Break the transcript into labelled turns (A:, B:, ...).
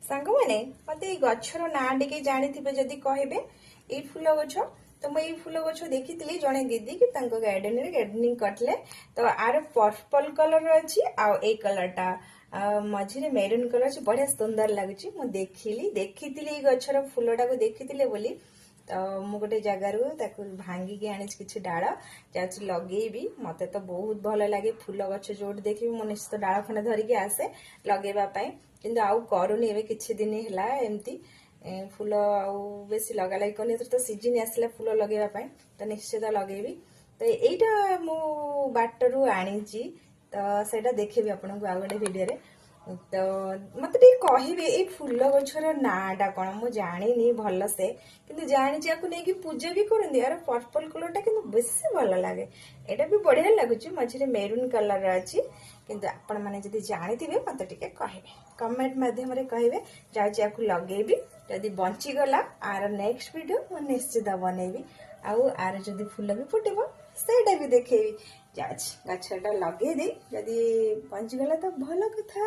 A: सांग मैंने मत गचर ना टे जानी जदि कहे ये फूल गछ तो मुझे फूल गछ देखी जड़े दीदी कि गार्डन रे गार्डनिंग करले तो आर पर्पल कलर अच्छी आई कलरटा मझे मेरून कलर अच्छी बढ़िया सुंदर लगुच देखी गचर फूलटा को देखी बोली तो मु गोटे जगार भांगिकी आनी कि डाल जाऊँ लगे मत तो बहुत भल लगे फूल गछ जो देखी मु निश्चित डाल खंड धरिकी आसे लगेवाई कि आउ करूनी ए कि दिन है एमती फूल आउ बेसी लगा लगे करनी तो सीजन आसला फूल लगेवाई तो निश्चित लगेबी तो यहीटा मु बाटरू आनी तो सेटा देखेबी आपको आउ गोटे वीडियो रे तो मत कहे फूल गछर नाटा कौन मु जानी भल से कि जानी नहीं पूजा भी करती यार पर्पल कलरटा कि बेसी भल लगे यहाँ भी बढ़िया लगुच मझे मेरून कलर अच्छी किंतु आपण मैंने जब जानी थे मत टे कहे कमेंट मध्यम कहे जाऊँ लगे जदि बंचीगला आर नेक्स्ट वीडियो मुझे निश्चित बनैबी आउ आर जदि फूल भी फुटब सेटा भी देखेबी जाऊँ गछटा लगे दे जदि बंचीगला तो भल कथा।